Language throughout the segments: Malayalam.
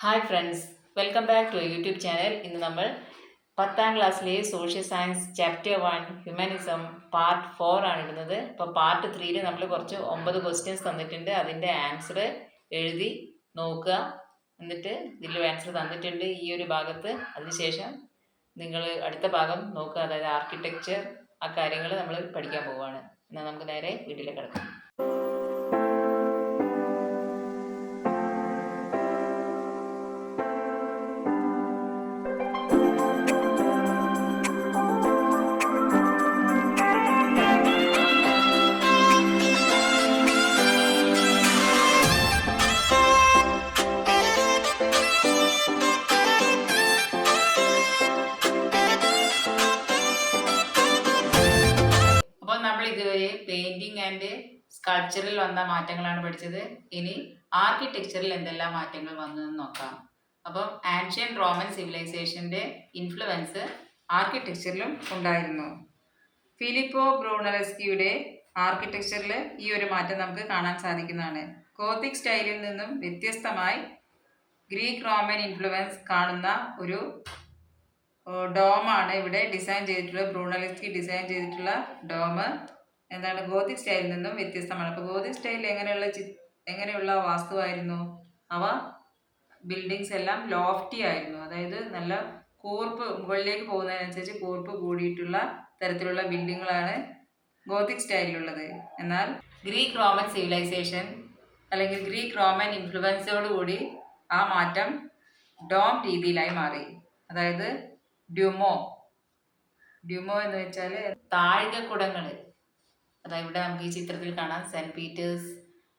Hi friends, welcome back to YouTube channel. ഇന്ന് നമ്മൾ 10ാം ക്ലാസ്സിലെ social science chapter 1 humanism part 4 ആണ് ഇടുന്നത്. അപ്പോൾ പാർട്ട് 3യിൽ നമ്മൾ കുറച്ച് 9 ക്വസ്റ്റ്യൻസ് തന്നിട്ടുണ്ട്. അതിൻ്റെ ആൻസർ എഴുതി നോക്കുക. എന്നിട്ട് ഇതിൽ ആൻസർ തന്നിട്ടുണ്ട് ഈ ഒരു ഭാഗത്ത്. അതിനുശേഷം നിങ്ങൾ അടുത്ത ഭാഗം നോക്കുക, അതായത് ആർക്കിടെക്ചർ, ആ കാര്യങ്ങൾ നമ്മൾ പഠിക്കാൻ പോവുകയാണ്. എന്നാൽ നമുക്ക് നേരെ വീട്ടിലേക്ക് കിടക്കാം. ഇതുവരെ പെയിന്റിംഗ് ആൻഡ് സ്കൾപ്ചറിൽ വന്ന മാറ്റങ്ങളാണ് പഠിച്ചത്. ഇനി ആർക്കിടെക്ചറിൽ എന്തെല്ലാം മാറ്റങ്ങൾ വന്നതെന്ന് നോക്കാം. അപ്പം ആൻഷ്യൻ റോമൻ സിവിലൈസേഷന്റെ ഇൻഫ്ലുവൻസ് ആർക്കിടെക്ചറിലും ഉണ്ടായിരുന്നു. ഫിലിപ്പോ ബ്രൂണലസ്കിയുടെ ആർക്കിടെക്ചറിൽ ഈ ഒരു മാറ്റം നമുക്ക് കാണാൻ സാധിക്കുന്നതാണ്. ഗോത്തിക് സ്റ്റൈലിൽ നിന്നും വ്യത്യസ്തമായി ഗ്രീക്ക് റോമൻ ഇൻഫ്ലുവൻസ് കാണുന്ന ഒരു ഡോമാണ് ഇവിടെ ഡിസൈൻ ചെയ്തിട്ടുള്ള ബ്രൂണലസ്കി ഡിസൈൻ ചെയ്തിട്ടുള്ള ഡോം എന്താണ് ഗോത്തിക് സ്റ്റൈലിൽ നിന്നും വ്യത്യസ്തമാണ്. അപ്പോൾ ഗോത്തിക് സ്റ്റൈലിൽ എങ്ങനെയുള്ള വാസ്തുവായിരുന്നു? അവ ബിൽഡിങ്സ് എല്ലാം ലോഫ്റ്റി ആയിരുന്നു, അതായത് നല്ല കൂർപ്പ്, മുകളിലേക്ക് പോകുന്നതിനനുസരിച്ച് കൂർപ്പ് കൂടിയിട്ടുള്ള തരത്തിലുള്ള ബിൽഡിങ്ങുകളാണ് ഗോത്തിക് സ്റ്റൈലിലുള്ളത്. എന്നാൽ ഗ്രീക്ക് റോമൻ സിവിലൈസേഷൻ അല്ലെങ്കിൽ ഗ്രീക്ക് റോമൻ ഇൻഫ്ലുവൻസോടുകൂടി ആ മാറ്റം ഡോം രീതിയിലായി മാറി. അതായത് ഡ്യൂമോ എന്ന് വെച്ചാൽ താഴികക്കുടങ്ങൾ. അതായത് ഇവിടെ നമുക്ക് ഈ ചിത്രത്തിൽ കാണാം, സെന്റ് പീറ്റേഴ്സ്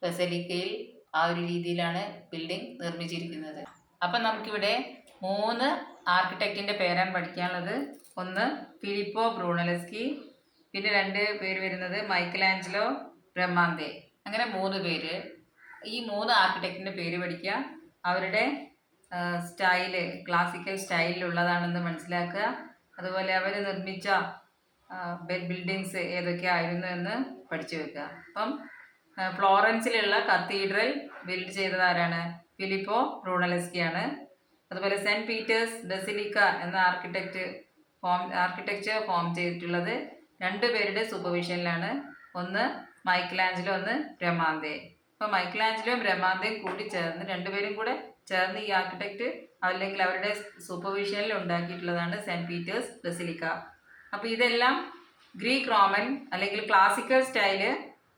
ബസലിക്കയിൽ ആ ഒരു രീതിയിലാണ് ബിൽഡിംഗ് നിർമ്മിച്ചിരിക്കുന്നത്. അപ്പം നമുക്കിവിടെ 3 ആർക്കിടെക്റ്റിൻ്റെ പേരാണ് പഠിക്കാനുള്ളത്. ഒന്ന് ഫിലിപ്പോ ബ്രൂണലസ്കി, പിന്നെ 2 പേര് വരുന്നത് മൈക്കലാഞ്ചലോ ബ്രഹ്മാന്തെ. അങ്ങനെ 3 പേര്. ഈ 3 ആർക്കിടെക്റ്റിൻ്റെ പേര് പഠിക്കുക. അവരുടെ സ്റ്റൈല് ക്ലാസിക്കൽ സ്റ്റൈലിലുള്ളതാണെന്ന് മനസ്സിലാക്കുക. അതുപോലെ അവർ നിർമ്മിച്ച ബിൽഡിങ്സ് ഏതൊക്കെയായിരുന്നു എന്ന് പഠിച്ചു വെക്കുക. അപ്പം ഫ്ലോറൻസിലുള്ള കത്തീഡ്രൽ ബിൽഡ് ചെയ്തത് ആരാണ്? ഫിലിപ്പോ ബ്രൂണലസ്കിയാണ്. അതുപോലെ സെന്റ് പീറ്റേഴ്സ് ബസിലിക്ക എന്ന ആർക്കിടെക്ചർ ഫോം ചെയ്തിട്ടുള്ളത് 2 പേരുടെ സൂപ്പർവിഷനിലാണ്. ഒന്ന് മൈക്കലാഞ്ചലോ, ഒന്ന് ബ്രഹ്മാന്തെ. അപ്പോൾ മൈക്കലാഞ്ചലോയും ബ്രഹ്മാന്തയും കൂടി ചേർന്ന് 2 പേരും കൂടെ ചേർന്ന് ഈ ആർക്കിടെക്റ്റ് അല്ലെങ്കിൽ അവരുടെ സൂപ്പർവിഷനിൽ ഉണ്ടാക്കിയിട്ടുള്ളതാണ് സെന്റ് പീറ്റേഴ്സ് ബസിലിക്ക. അപ്പോൾ ഇതെല്ലാം ഗ്രീക്ക് റോമൻ അല്ലെങ്കിൽ ക്ലാസിക്കൽ സ്റ്റൈല്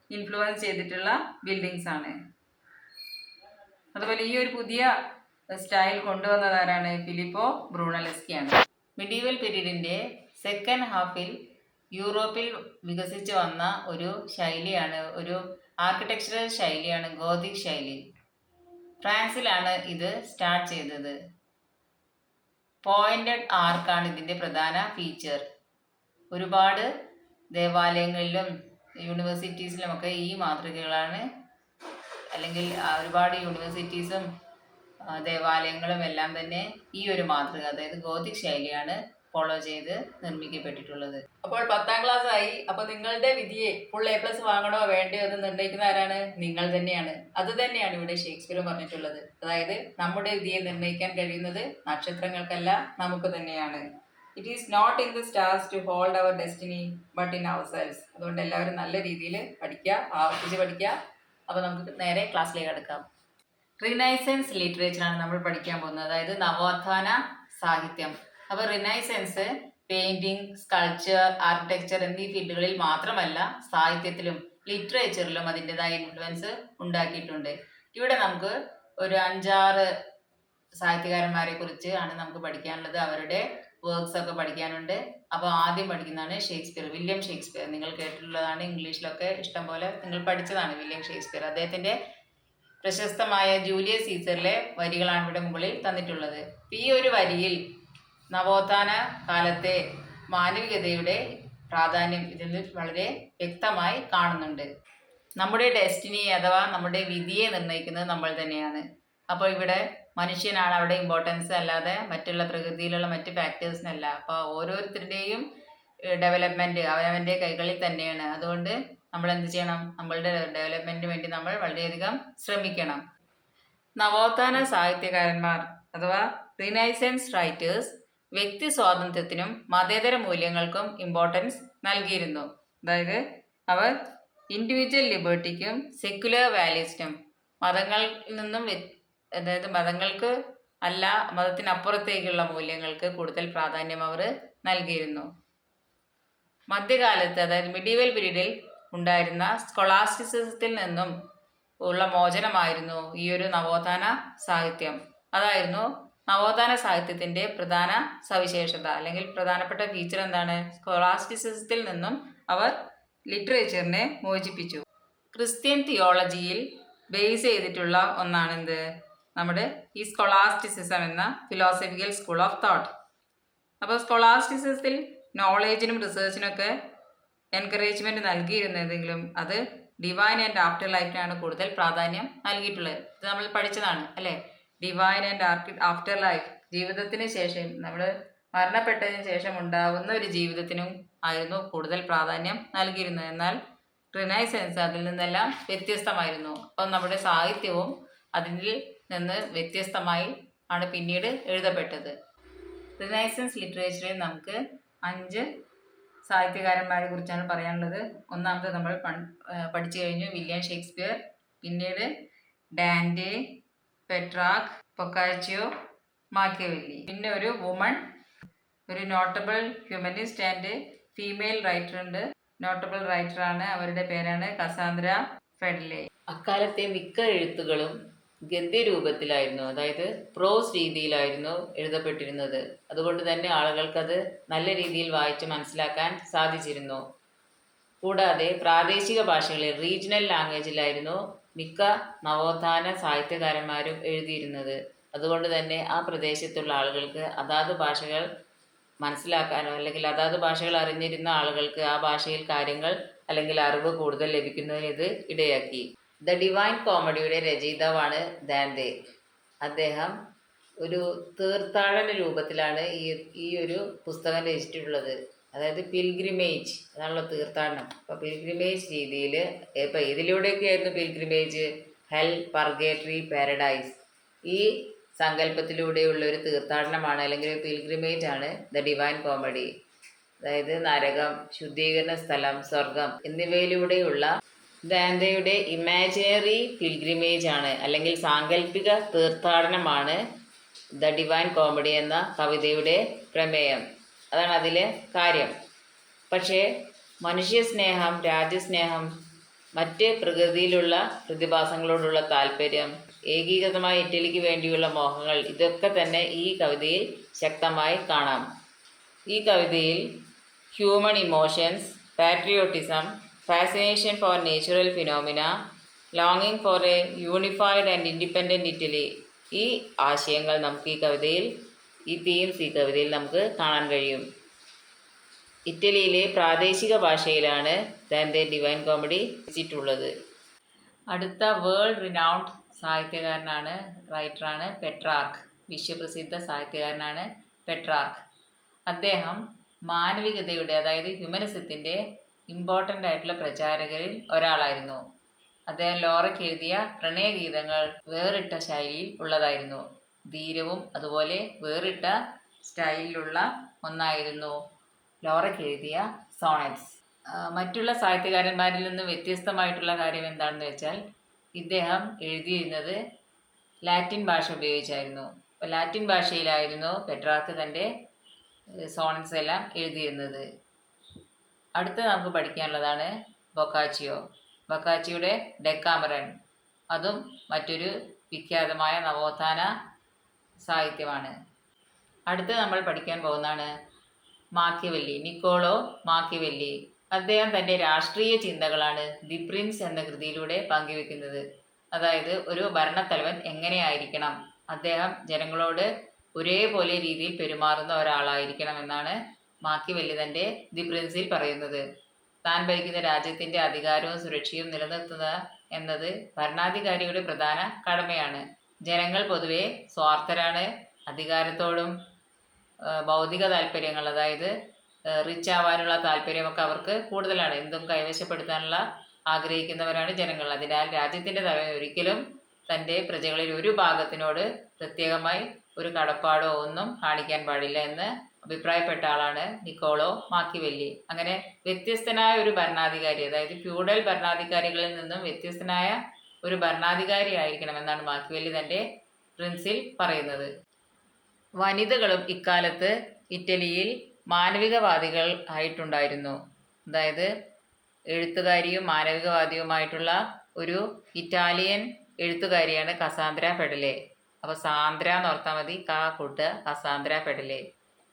ഇൻഫ്ലുവൻസ് ചെയ്തിട്ടുള്ള ബിൽഡിങ്സ് ആണ്. അതുപോലെ ഈ ഒരു പുതിയ സ്റ്റൈൽ കൊണ്ടുവന്നത് ആരാണ്? ഫിലിപ്പോ ബ്രൂണലസ്കിയാണ്. മിഡീവൽ പീരീഡിൻ്റെ സെക്കൻഡ് ഹാഫിൽ യൂറോപ്പിൽ വികസിച്ച് വന്ന ഒരു ശൈലിയാണ്, ഒരു ആർക്കിടെക്ചറൽ ശൈലിയാണ് ഗോതിക് ശൈലി. ഫ്രാൻസിലാണ് ഇത് സ്റ്റാർട്ട് ചെയ്തത്. പോയിന്റഡ് ആർക്കാണ് ഇതിൻ്റെ പ്രധാന ഫീച്ചർ. ഒരുപാട് ദേവാലയങ്ങളിലും യൂണിവേഴ്സിറ്റീസിലുമൊക്കെ ഈ മാതൃകകളാണ്, അല്ലെങ്കിൽ ഒരുപാട് യൂണിവേഴ്സിറ്റീസും ദേവാലയങ്ങളും എല്ലാം തന്നെ ഈ ഒരു മാതൃക, അതായത് ഗോതിക് ശൈലിയാണ് ഫോളോ ചെയ്ത് നിർമ്മിക്കപ്പെട്ടിട്ടുള്ളത്. അപ്പോൾ 10ാം ക്ലാസ് ആയി. അപ്പോൾ നിങ്ങളുടെ വിധിയെ ഫുൾ A+ വാങ്ങണോ വേണ്ടയോ എന്ന് നിർണ്ണയിക്കുന്ന ആരാണ്? നിങ്ങൾ തന്നെയാണ്. അത് തന്നെയാണ് ഇവിടെ ഷേക്സ്പിയർ പറഞ്ഞിട്ടുള്ളത്. അതായത് നമ്മുടെ വിധിയെ നിർണ്ണയിക്കാൻ കഴിയുന്നത് നക്ഷത്രങ്ങൾക്കല്ല, നമുക്ക് തന്നെയാണ്. It is not in the stars to hold our destiny but in ourselves. അതുകൊണ്ട് എല്ലാവരും നല്ല രീതിയിൽ പഠിക്കുക, ആവർത്തിച്ച് പഠിക്കുക. അപ്പോൾ നമുക്ക് നേരെ ക്ലാസ്സിലേക്ക് അടുക്കാം. റിനൈസൻസ് ലിറ്ററേച്ചറാണ് നമ്മൾ പഠിക്കാൻ പോകുന്നത്, അതായത് നവോത്ഥാന സാഹിത്യം. അപ്പോൾ റിനൈസൻസ് പെയിന്റിംഗ്, സ്കൾപ്ചർ, ആർക്കിടെക്ചർ എന്നീ ഫീൽഡുകളിൽ മാത്രമല്ല സാഹിത്യത്തിലും ലിറ്ററേച്ചറിലും അതിൻ്റെതായ ഇൻഫ്ലുവൻസ് ഉണ്ടാക്കിയിട്ടുണ്ട്. ഇവിടെ നമുക്ക് ഒരു 5-6 സാഹിത്യകാരന്മാരെ കുറിച്ച് ആണ് നമുക്ക് പഠിക്കാനുള്ളത്. അവരുടെ വർക്ക്സ് ഒക്കെ പഠിക്കാനുണ്ട്. അപ്പോൾ ആദ്യം പഠിക്കുന്നതാണ് ഷേക്സ്പിയർ, വില്യം ഷേക്സ്പിയർ. നിങ്ങൾ കേട്ടിട്ടുള്ളതാണ്, ഇംഗ്ലീഷിലൊക്കെ ഇഷ്ടം പോലെ നിങ്ങൾ പഠിച്ചതാണ് വില്യം ഷേക്സ്പിയർ. അദ്ദേഹത്തിൻ്റെ പ്രശസ്തമായ ജൂലിയസ് സീസറിലെ വരികളാണ് ഇവിടെ മുകളിൽ തന്നിട്ടുള്ളത്. ഈ ഒരു വരിയിൽ നവോത്ഥാന കാലത്തെ മാനവികതയുടെ പ്രാധാന്യം ഇതിൽ വളരെ വ്യക്തമായി കാണുന്നുണ്ട്. നമ്മുടെ ഡെസ്റ്റിനി അഥവാ നമ്മുടെ വിധിയെ നിർണ്ണയിക്കുന്നത് നമ്മൾ തന്നെയാണ്. അപ്പോൾ ഇവിടെ മനുഷ്യനാണ് അവിടെ ഇമ്പോർട്ടൻസ്, അല്ലാതെ മറ്റുള്ള പ്രകൃതിയിലുള്ള മറ്റ് ഫാക്ടേഴ്സിനല്ല. അപ്പോൾ ഓരോരുത്തരുടെയും ഡെവലപ്മെൻറ്റ് അവനവൻ്റെ കൈകളിൽ തന്നെയാണ്. അതുകൊണ്ട് നമ്മൾ എന്ത് ചെയ്യണം? നമ്മളുടെ ഡെവലപ്മെൻറ്റിന് വേണ്ടി നമ്മൾ വളരെയധികം ശ്രമിക്കണം. നവോത്ഥാന സാഹിത്യകാരന്മാർ അഥവാ റിനൈസൻസ് റൈറ്റേഴ്സ് വ്യക്തി സ്വാതന്ത്ര്യത്തിനും മതേതര മൂല്യങ്ങൾക്കും ഇമ്പോർട്ടൻസ് നൽകിയിരുന്നു. അതായത് അവർ ഇൻഡിവിജ്വൽ ലിബർട്ടിക്കും സെക്യുലർ വാല്യൂസിനും മതങ്ങളിൽ നിന്നും അതായത് മതങ്ങൾക്ക് അല്ല മതത്തിനപ്പുറത്തേക്കുള്ള മൂല്യങ്ങൾക്ക് കൂടുതൽ പ്രാധാന്യം അവർ നൽകിയിരുന്നു. മധ്യകാലത്ത് അതായത് മിഡീവൽ പീരീഡിൽ ഉണ്ടായിരുന്ന സ്കോളാസ്റ്റിസിസത്തിൽ നിന്നും ഉള്ള മോചനമായിരുന്നു ഈ ഒരു നവോത്ഥാന സാഹിത്യം. അതായിരുന്നു നവോത്ഥാന സാഹിത്യത്തിൻ്റെ പ്രധാന സവിശേഷത അല്ലെങ്കിൽ പ്രധാനപ്പെട്ട ഫീച്ചർ എന്താണ്? സ്കോളാസ്റ്റിസിസത്തിൽ നിന്നും അവർ ലിറ്ററേച്ചറിനെ മോചിപ്പിച്ചു. ക്രിസ്ത്യൻ തിയോളജിയിൽ ബേസ് ചെയ്തിട്ടുള്ള ഒന്നാണ് എന്ത്? നമ്മുടെ ഈ സ്കോളാസ്റ്റിസിസം എന്ന ഫിലോസഫിക്കൽ സ്കൂൾ ഓഫ് തോട്ട്. അപ്പോൾ സ്കോളാസ്റ്റിസിസത്തിൽ നോളേജിനും റിസർച്ചിനൊക്കെ എൻകറേജ്മെൻറ്റ് നൽകിയിരുന്നതെങ്കിലും അത് ഡിവൈൻ ആൻഡ് ആഫ്റ്റർ ലൈഫിനാണ് കൂടുതൽ പ്രാധാന്യം നൽകിയിട്ടുള്ളത്. ഇത് നമ്മൾ പഠിച്ചതാണ് അല്ലേ? ഡിവൈൻ ആൻഡ് ആഫ്റ്റർ ലൈഫ്, ജീവിതത്തിന് ശേഷം നമ്മൾ മരണപ്പെട്ടതിന് ശേഷം ഉണ്ടാവുന്ന ഒരു ജീവിതത്തിനും ആയിരുന്നു കൂടുതൽ പ്രാധാന്യം നൽകിയിരുന്നത്. എന്നാൽ റിനൈസൻസ് അതിൽ നിന്നെല്ലാം വ്യത്യസ്തമായിരുന്നു. അപ്പം നമ്മുടെ സാഹിത്യവും അതിൽ നിന്ന് വ്യത്യസ്തമായി ആണ് പിന്നീട് എഴുതപ്പെട്ടത്. റിനൈസൻസ് ലിറ്ററേച്ചറിൽ നമുക്ക് 5 സാഹിത്യകാരന്മാരെ കുറിച്ചാണ് പറയാനുള്ളത്. ഒന്നാമത് നമ്മൾ പഠിച്ചു കഴിഞ്ഞു, വില്യം ഷേക്സ്പിയർ. പിന്നീട് ഡാൻറ്റെ, പെട്രാർക്ക്, ബൊക്കാച്ചിയോ, മാക്കിയവെല്ലി. പിന്നെ ഒരു വുമൺ, ഒരു notable humanist and female writer ഉണ്ട്. നോട്ടബിൾ റൈറ്ററാണ്, അവരുടെ പേരാണ് കസാന്ദ്ര ഫെഡ്ലെ. അക്കാലത്തെ മിക്ക എഴുത്തുകളും ഗദ്യരൂപത്തിലായിരുന്നു, അതായത് പ്രോസ് രീതിയിലായിരുന്നു എഴുതപ്പെട്ടിരുന്നത്. അതുകൊണ്ട് തന്നെ ആളുകൾക്കത് നല്ല രീതിയിൽ വായിച്ച് മനസ്സിലാക്കാൻ സാധിച്ചിരുന്നു. കൂടാതെ പ്രാദേശിക ഭാഷകളിൽ റീജിയണൽ ലാംഗ്വേജിലായിരുന്നു മിക്ക നവോത്ഥാന സാഹിത്യകാരന്മാരും എഴുതിയിരുന്നത്. അതുകൊണ്ട് തന്നെ ആ പ്രദേശത്തുള്ള ആളുകൾക്ക് അതാത് ഭാഷകൾ മനസ്സിലാക്കാനോ അല്ലെങ്കിൽ അതാത് ഭാഷകൾ അറിഞ്ഞിരുന്ന ആളുകൾക്ക് ആ ഭാഷയിൽ കാര്യങ്ങൾ അല്ലെങ്കിൽ അറിവ് കൂടുതൽ ലഭിക്കുന്നതിന് ഇത് ഇടയാക്കി. ദ ഡിവൈൻ കോമഡിയുടെ രചയിതാവാണ് ദാന്തെ. അദ്ദേഹം ഒരു തീർത്ഥാടന രൂപത്തിലാണ് ഈ ഒരു പുസ്തകം രചിച്ചിട്ടുള്ളത്. അതായത് പിൽഗ്രിമേജ്, അതാണല്ലോ തീർത്ഥാടനം. അപ്പോൾ പിൽഗ്രിമേജ് രീതിയിൽ ഇപ്പോൾ ഇതിലൂടെയൊക്കെയായിരുന്നു പിൽഗ്രിമേജ്, ഹെൽ, പർഗേറ്ററി, പാരഡൈസ്. ഈ സങ്കല്പത്തിലൂടെയുള്ള ഒരു തീർത്ഥാടനമാണ് അല്ലെങ്കിൽ ഒരു പിൽഗ്രിമേജ് ആണ് ദ ഡിവൈൻ കോമഡി. അതായത് നരകം, ശുദ്ധീകരണ സ്ഥലം, സ്വർഗം എന്നിവയിലൂടെയുള്ള ദാന്തെയുടെ ഇമാജിനറി പിൽഗ്രിമേജ് ആണ് അല്ലെങ്കിൽ സാങ്കല്പിക തീർത്ഥാടനമാണ് ദ ഡിവൈൻ കോമഡി എന്ന കവിതയുടെ പ്രമേയം. അതാണ് അതിലെ കാര്യം. പക്ഷേ മനുഷ്യസ്നേഹം, രാജ്യസ്നേഹം, മറ്റ് പ്രകൃതിയിലുള്ള പ്രതിഭാസങ്ങളോടുള്ള താല്പര്യം, ഏകീകൃതമായ ഇറ്റലിക്ക് വേണ്ടിയുള്ള മോഹങ്ങൾ, ഇതൊക്കെ തന്നെ ഈ കവിതയിൽ ശക്തമായി കാണാം. ഈ കവിതയിൽ human emotions, patriotism, fascination for natural phenomena, ലോങ്ങിങ് for a unified and independent Italy, ഈ ആശയങ്ങൾ നമുക്ക് ഈ കവിതയിൽ, ഈ തീംസ് ഈ കവിതയിൽ നമുക്ക് കാണാൻ കഴിയും. ഇറ്റലിയിലെ പ്രാദേശിക ഭാഷയിലാണ് ദാന്തെ ഡിവൈൻ കോമഡി രചിച്ചിട്ടുള്ളത്. അടുത്ത വേൾഡ് റിനൗണ്ട് സാഹിത്യകാരനാണ്, റൈറ്ററാണ് പെട്രാർക്ക്. വിശ്വപ്രസിദ്ധ സാഹിത്യകാരനാണ് പെട്രാർക്ക്. അദ്ദേഹം മാനവികതയുടെ അതായത് ഹ്യൂമനിസത്തിൻ്റെ ഇമ്പോർട്ടൻ്റ് ആയിട്ടുള്ള പ്രചാരകരിൽ ഒരാളായിരുന്നു. അദ്ദേഹം ലോറയ്ക്ക് എഴുതിയ പ്രണയഗീതങ്ങൾ വേറിട്ട ശൈലിയിൽ ഉള്ളതായിരുന്നു. ധീരവും അതുപോലെ വേറിട്ട സ്റ്റൈലിലുള്ള ഒന്നായിരുന്നു ലോറയ്ക്ക് എഴുതിയ സോണറ്റ്സ്. മറ്റുള്ള സാഹിത്യകാരന്മാരിൽ നിന്ന് വ്യത്യസ്തമായിട്ടുള്ള കാര്യം എന്താണെന്ന് വെച്ചാൽ ഇദ്ദേഹം എഴുതിയിരുന്നത് ലാറ്റിൻ ഭാഷ ഉപയോഗിച്ചായിരുന്നു. അപ്പോൾ ലാറ്റിൻ ഭാഷയിലായിരുന്നു പെട്രാർക്ക് തൻ്റെ സോണറ്റ്സ് എല്ലാം എഴുതിയിരുന്നത്. അടുത്ത നമുക്ക് പഠിക്കാനുള്ളതാണ് ബൊക്കാച്ചിയോ. ബൊക്കാച്ചിയുടെ ഡെക്കാമറൻ, അതും മറ്റൊരു വിഖ്യാതമായ നവോത്ഥാന സാഹിത്യമാണ്. അടുത്ത് നമ്മൾ പഠിക്കാൻ പോകുന്നതാണ് മാക്കിയവെല്ലി, നിക്കോളോ മാക്കിയവെല്ലി. അദ്ദേഹം തൻ്റെ രാഷ്ട്രീയ ചിന്തകളാണ് ദി പ്രിൻസ് എന്ന കൃതിയിലൂടെ പങ്കുവെക്കുന്നത്. അതായത് ഒരു ഭരണത്തലവൻ എങ്ങനെയായിരിക്കണം, അദ്ദേഹം ജനങ്ങളോട് ഒരേപോലെ രീതിയിൽ പെരുമാറുന്ന ഒരാളായിരിക്കണം എന്നാണ് മാക്കിയവെല്ലി തൻ്റെ ദി പ്രിൻസിൽ പറയുന്നത്. താൻ ഭരിക്കുന്ന രാജ്യത്തിൻ്റെ അധികാരവും സുരക്ഷയും നിലനിർത്തുക എന്നത് ഭരണാധികാരിയുടെ പ്രധാന കടമയാണ്. ജനങ്ങൾ പൊതുവെ സ്വാർത്ഥരാണ്. അധികാരത്തോടും ഭൗതിക താല്പര്യങ്ങൾ, അതായത് റിച്ച് ആവാനുള്ള താല്പര്യമൊക്കെ അവർക്ക് കൂടുതലാണ്. എന്തും കൈവശപ്പെടുത്താനുള്ള ആഗ്രഹിക്കുന്നവരാണ് ജനങ്ങൾ. അതിനാൽ രാജ്യത്തിൻ്റെ തലവൻ ഒരിക്കലും തൻ്റെ പ്രജകളിൽ ഒരു ഭാഗത്തിനോട് പ്രത്യേകമായി ഒരു കടപ്പാടോ ഒന്നും കാണിക്കാൻ പാടില്ല എന്ന് അഭിപ്രായപ്പെട്ട ആളാണ് നിക്കോളോ മാക്കിവെല്ലി. അങ്ങനെ വ്യത്യസ്തനായ ഒരു ഭരണാധികാരി, അതായത് ഫ്യൂഡൽ ഭരണാധികാരികളിൽ നിന്നും വ്യത്യസ്തനായ ഒരു ഭരണാധികാരി ആയിരിക്കണമെന്നാണ് മാക്കിവെല്ലി തൻ്റെ പ്രിൻസിൽ പറയുന്നത്. വനിതകളും ഇക്കാലത്ത് ഇറ്റലിയിൽ മാനവികവാദികൾ ആയിട്ടുണ്ടായിരുന്നു. അതായത് എഴുത്തുകാരിയും മാനവികവാദിയുമായിട്ടുള്ള ഒരു ഇറ്റാലിയൻ എഴുത്തുകാരിയാണ് കസാന്ദ്ര ഫെഡലെ. അപ്പോൾ സാന്ദ്ര എന്ന് ഓർത്താൽ മതി, കൂട്ടുക കസാന്ദ്ര ഫെഡലെ.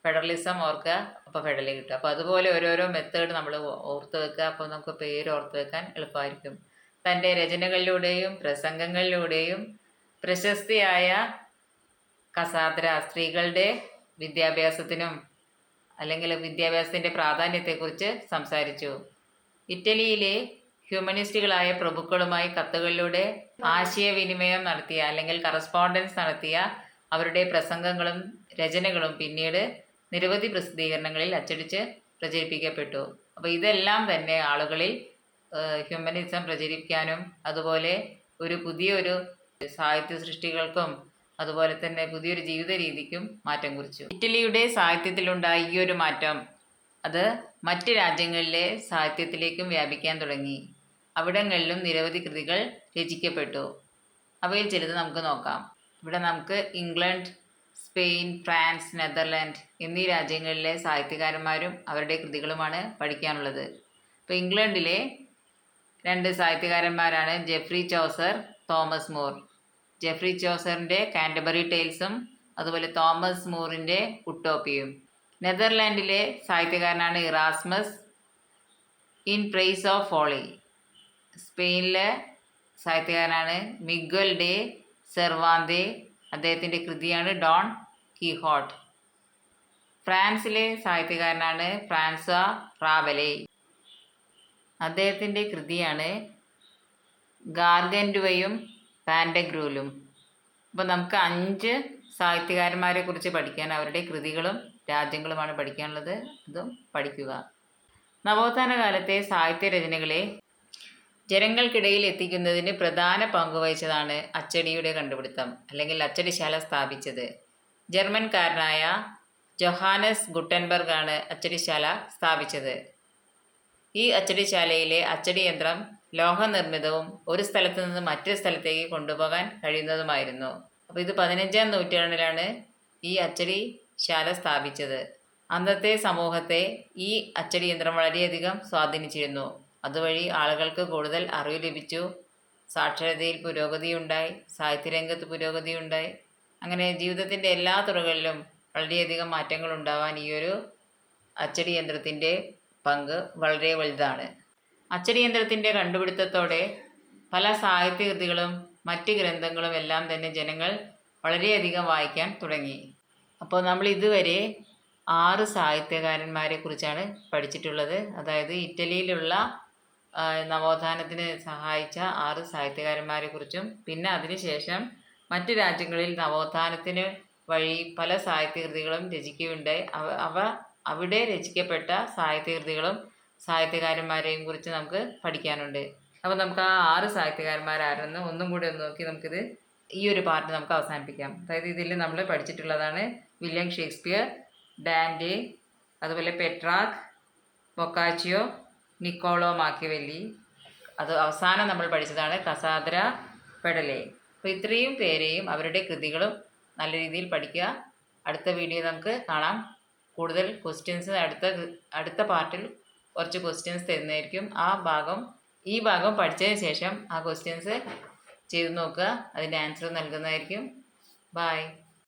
ഫെഡറലിസം ഓർക്കുക, അപ്പോൾ ഫെഡലെ കിട്ടുക. അപ്പോൾ അതുപോലെ ഓരോരോ മെത്തേഡ് നമ്മൾ ഓർത്ത് വെക്കുക, അപ്പോൾ നമുക്ക് പേര് ഓർത്ത് വെക്കാൻ എളുപ്പമായിരിക്കും. തൻ്റെ രചനകളിലൂടെയും പ്രസംഗങ്ങളിലൂടെയും പ്രശസ്തിയായ കസാന്ദ്ര സ്ത്രീകളുടെ വിദ്യാഭ്യാസത്തിനും അല്ലെങ്കിൽ വിദ്യാഭ്യാസത്തിൻ്റെ പ്രാധാന്യത്തെക്കുറിച്ച് സംസാരിച്ചു. ഇറ്റലിയിലെ ഹ്യൂമനിസ്റ്റുകളായ പ്രഭുക്കളുമായി കത്തുകളിലൂടെ ആശയവിനിമയം നടത്തിയ അല്ലെങ്കിൽ കറസ്പോണ്ടൻസ് നടത്തിയ അവരുടെ പ്രസംഗങ്ങളും രചനകളും പിന്നീട് നിരവധി പ്രസിദ്ധീകരണങ്ങളിൽ അച്ചടിച്ച് പ്രചരിപ്പിക്കപ്പെട്ടു. അപ്പോൾ ഇതെല്ലാം തന്നെ ആളുകളിൽ ഹ്യൂമനിസം പ്രചരിപ്പിക്കാനും അതുപോലെ ഒരു പുതിയൊരു സാഹിത്യ സൃഷ്ടികൾക്കും അതുപോലെ തന്നെ പുതിയൊരു ജീവിത രീതിക്കും മാറ്റം കുറിച്ചു. ഇറ്റലിയുടെ സാഹിത്യത്തിലുണ്ടായ ഈ ഒരു മാറ്റം അത് മറ്റ് രാജ്യങ്ങളിലെ സാഹിത്യത്തിലേക്കും വ്യാപിക്കാൻ തുടങ്ങി. അവിടങ്ങളിലും നിരവധി കൃതികൾ രചിക്കപ്പെട്ടു. അവയിൽ ചിലത് നമുക്ക് നോക്കാം. ഇവിടെ നമുക്ക് ഇംഗ്ലണ്ട്, സ്പെയിൻ, ഫ്രാൻസ്, നെതർലാൻഡ് എന്നീ രാജ്യങ്ങളിലെ സാഹിത്യകാരന്മാരും അവരുടെ കൃതികളുമാണ് പഠിക്കാനുള്ളത്. ഇപ്പോൾ ഇംഗ്ലണ്ടിലെ 2 സാഹിത്യകാരന്മാരാണ് Geoffrey Chaucer, Thomas More. Geoffrey ചോസറിൻ്റെ കാൻറ്റർബറി ടെയിൽസും അതുപോലെ തോമസ് മൂറിൻ്റെ ഉട്ടോപ്പിയും. നെതർലാൻഡിലെ സാഹിത്യകാരനാണ് Erasmus, in praise of folly. സ്പെയിനിലെ സാഹിത്യകാരനാണ് മിഗ്വൽ ഡെ സെർവാന്തെ, അദ്ദേഹത്തിൻ്റെ കൃതിയാണ് ഡോൺ കിഹോട്ട്. ഫ്രാൻസിലെ സാഹിത്യകാരനാണ് ഫ്രാൻസ്വാ റാവലെ, അദ്ദേഹത്തിൻ്റെ കൃതിയാണ് ഗാർഗൻറ്റുവയും പാൻറ്റഗ്രൂലും. അപ്പോൾ നമുക്ക് 5 സാഹിത്യകാരന്മാരെ കുറിച്ച് പഠിക്കാൻ, അവരുടെ കൃതികളും രാജ്യങ്ങളുമാണ് പഠിക്കാനുള്ളത്. അതും പഠിക്കുക. നവോത്ഥാന കാലത്തെ സാഹിത്യ രചനകളെ ജനങ്ങൾക്കിടയിൽ എത്തിക്കുന്നതിന് പ്രധാന പങ്കുവഹിച്ചതാണ് അച്ചടിയുടെ കണ്ടുപിടുത്തം അല്ലെങ്കിൽ അച്ചടിശാല സ്ഥാപിച്ചത്. ജർമ്മൻകാരനായ ജൊഹാനസ് ഗുട്ടൻബർഗ് ആണ് അച്ചടിശാല സ്ഥാപിച്ചത്. ഈ അച്ചടിശാലയിലെ അച്ചടി യന്ത്രം ലോഹനിർമ്മിതവും ഒരു സ്ഥലത്ത് നിന്ന് മറ്റൊരു സ്ഥലത്തേക്ക് കൊണ്ടുപോകാൻ കഴിയുന്നതുമായിരുന്നു. അപ്പോൾ ഇത് 15-ാം നൂറ്റാണ്ടിലാണ് ഈ അച്ചടിശാല സ്ഥാപിച്ചത്. അന്നത്തെ സമൂഹത്തെ ഈ അച്ചടി യന്ത്രം വളരെയധികം സ്വാധീനിച്ചിരുന്നു. അതുവഴി ആളുകൾക്ക് കൂടുതൽ അറിവ് ലഭിച്ചു, സാക്ഷരതയിൽ പുരോഗതിയുണ്ടായി, സാഹിത്യരംഗത്ത് പുരോഗതിയുണ്ടായി. അങ്ങനെ ജീവിതത്തിൻ്റെ എല്ലാ തുറകളിലും വളരെയധികം മാറ്റങ്ങൾ ഉണ്ടാവാൻ ഈ ഒരു അച്ചടി യന്ത്രത്തിൻ്റെ പങ്ക് വളരെ വലുതാണ്. അച്ചടി യന്ത്രത്തിൻ്റെ കണ്ടുപിടുത്തത്തോടെ പല സാഹിത്യകൃതികളും മറ്റ് ഗ്രന്ഥങ്ങളും എല്ലാം തന്നെ ജനങ്ങൾ വളരെയധികം വായിക്കാൻ തുടങ്ങി. അപ്പോൾ നമ്മൾ ഇതുവരെ 6 സാഹിത്യകാരന്മാരെ കുറിച്ചാണ് പഠിച്ചിട്ടുള്ളത്. അതായത് ഇറ്റലിയിലുള്ള നവോത്ഥാനത്തിന് സഹായിച്ച 6 സാഹിത്യകാരന്മാരെ കുറിച്ചും പിന്നെ അതിനുശേഷം മറ്റ് രാജ്യങ്ങളിൽ നവോത്ഥാനത്തിന് വഴി പല സാഹിത്യകൃതികളും രചിക്കുകയുണ്ടായി. അവിടെ രചിക്കപ്പെട്ട സാഹിത്യകൃതികളും സാഹിത്യകാരന്മാരെയും കുറിച്ച് നമുക്ക് പഠിക്കാനുണ്ട്. അപ്പോൾ നമുക്ക് ആ 6 സാഹിത്യകാരന്മാരാരെന്ന് ഒന്നും കൂടി ഒന്ന് നോക്കി നമുക്കിത് ഈ ഒരു പാർട്ട് നമുക്ക് അവസാനിപ്പിക്കാം. അതായത് ഇതിൽ നമ്മൾ പഠിച്ചിട്ടുള്ളതാണ് വില്യം ഷേക്സ്പിയർ, ഡാൻറ്റെ, അതുപോലെ പെട്രാർക്ക്, ബൊക്കാച്ചിയോ, നിക്കോളോ മാക്കിവെല്ലി. അത് അവസാനം നമ്മൾ പഠിച്ചതാണ് കസാന്ദ്ര ഫെഡലെ. അപ്പോൾ ഇത്രയും പേരെയും അവരുടെ കൃതികളും നല്ല രീതിയിൽ പഠിക്കുക. അടുത്ത വീഡിയോ നമുക്ക് കാണാം. കൂടുതൽ ക്വസ്റ്റ്യൻസ് അടുത്ത പാർട്ടിൽ കുറച്ച് ക്വസ്റ്റ്യൻസ് തരുന്നതായിരിക്കും. ഈ ഭാഗം പഠിച്ചതിന് ശേഷം ആ ക്വസ്റ്റ്യൻസ് ചെയ്ത് നോക്കുക, അതിൻ്റെ ആൻസർ നൽകുന്നതായിരിക്കും. ബൈ.